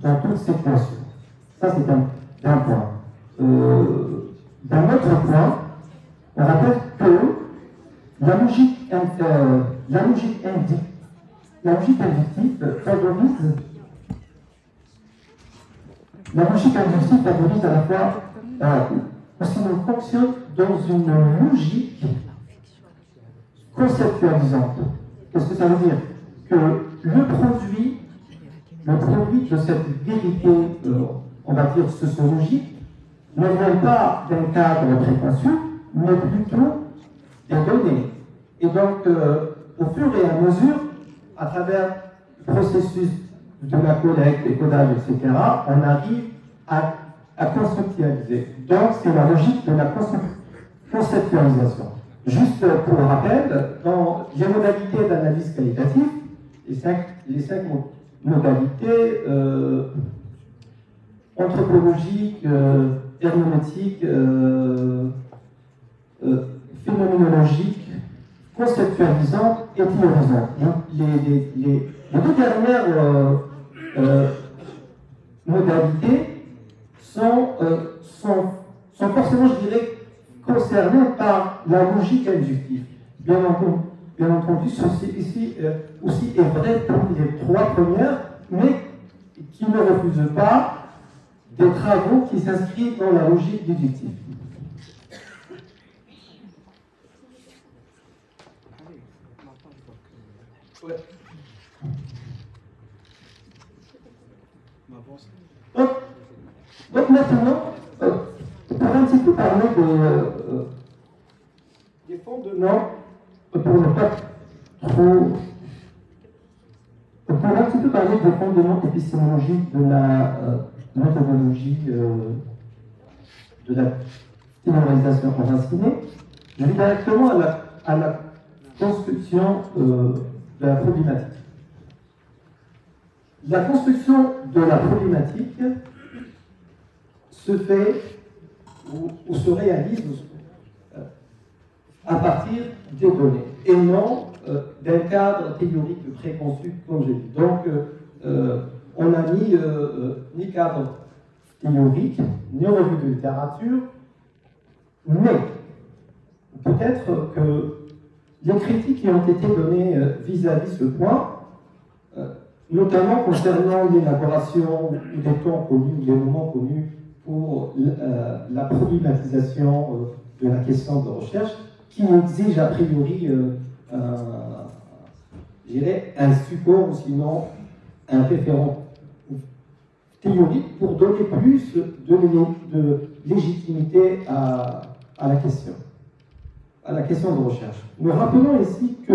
dans toutes ces situations. Ça, c'est un point. D'un autre point, on rappelle que la logique inductive favorise à la fois si l'on fonctionne dans une logique conceptualisante. Qu'est-ce que ça veut dire? Que le produit de cette vérité, on va dire sociologique, ne vient pas d'un cadre préconçu, mais plutôt des données. Et donc, au fur et à mesure, à travers le processus de la collecte, des codages, etc., on arrive à conceptualiser. Donc, c'est la logique de la conceptualisation. Juste pour rappel, dans les modalités d'analyse qualitative, les cinq modalités anthropologiques, herméneutiques, phénoménologiques, conceptualisantes et théorisantes. Les deux dernières modalités sont forcément, je dirais, concernées par la logique inductive. Bien entendu, ceci aussi est vrai pour les trois premières, mais qui ne refusent pas des travaux qui s'inscrivent dans la logique déductive. Ouais. Donc maintenant, pour un petit peu parler des fondements, pour ne pas trop... Pour un petit peu parler des fondements épistémologiques de la méthodologie de la théorisation enracinée, je vais directement à la construction de la problématique. La construction de la problématique se fait ou se réalise à partir des données et non d'un cadre théorique préconçu, comme j'ai dit. Donc, on n'a ni cadre théorique, ni revue de littérature, mais peut-être que les critiques qui ont été données vis-à-vis ce point, notamment concernant l'élaboration des temps connus, des moments connus pour la problématisation de la question de recherche, qui exige a priori, je dirais, un support ou sinon un référent théorique pour donner plus de légitimité à la question de recherche. Nous rappelons ici que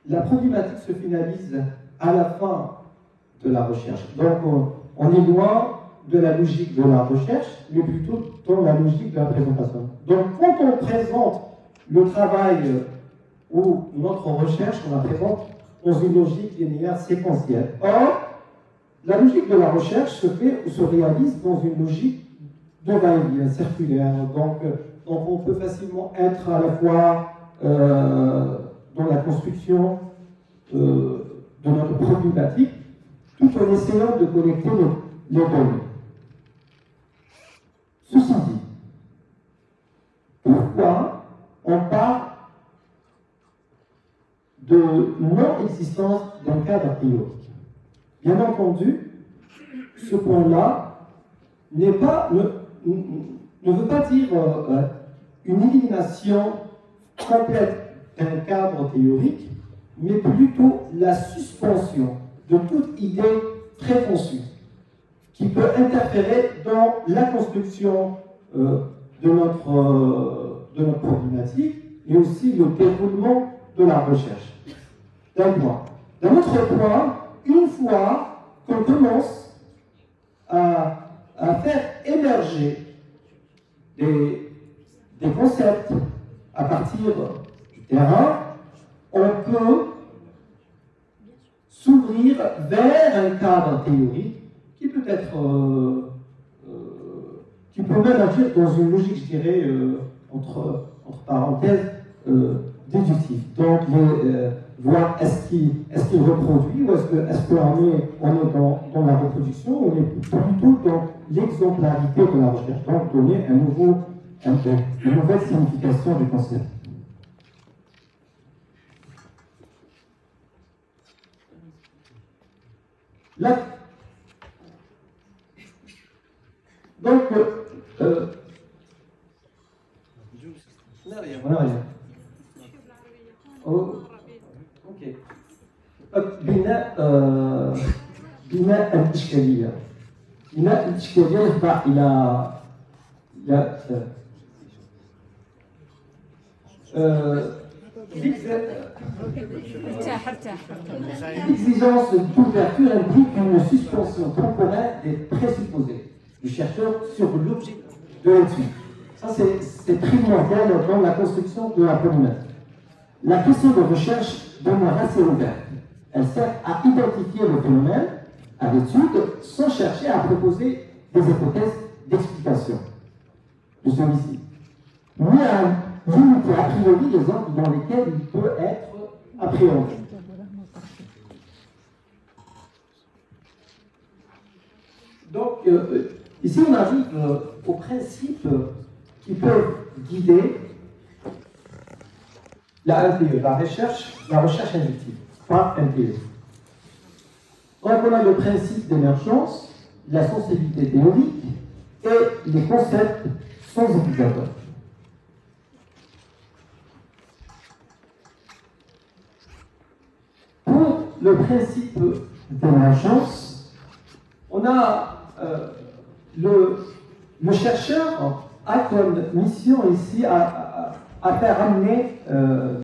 la problématique se finalise à la fin de la recherche. Donc, on est loin de la logique de la recherche, mais plutôt dans la logique de la présentation. Donc, quand on présente le travail ou notre recherche, on la présente dans une logique linéaire séquentielle. Or, la logique de la recherche se fait ou se réalise dans une logique de va-et-vient circulaire. Donc, on peut facilement être à la fois dans la construction de notre problématique, tout en essayant de collecter les données. Ceci dit, pourquoi on parle de non-existence d'un cadre théorique? Bien entendu, ce point-là ne veut pas dire une élimination complète d'un cadre théorique, mais plutôt la suspension de toute idée préconçue qui peut interférer dans la construction de notre problématique et aussi le déroulement de la recherche. D'un point. D'un autre point, une fois qu'on commence à faire émerger des concepts à partir du terrain, on peut s'ouvrir vers un cadre théorique qui peut être, qui peut même agir dans une logique, je dirais, entre parenthèses, déductive. Donc, voir est-ce qu'il reproduit ou est-ce qu'on est dans la reproduction, on est plutôt dans l'exemplarité de la recherche, donc donner une nouvelle signification du concept. Là, donc, voilà. Oh, ok. بناء الإشكالية يخضع إلى l'exigence d'ouverture implique une suspension temporaire des présupposés du chercheur sur l'objet de l'étude. Ça, c'est primordial dans la construction de la polymétrie. La question de recherche demeure assez ouverte. Elle sert à identifier le phénomène à l'étude sans chercher à proposer des hypothèses d'explication de celui-ci, ni à limiter a priori les angles dans lesquels il peut être appréhendé. Donc, ici on arrive aux principes qui peuvent guider la NPE, la recherche inductive, par NPE. Donc on a le principe d'émergence, la sensibilité théorique et les concepts sensibilisateurs. Pour le principe d'émergence, on a le chercheur a comme mission ici à faire amener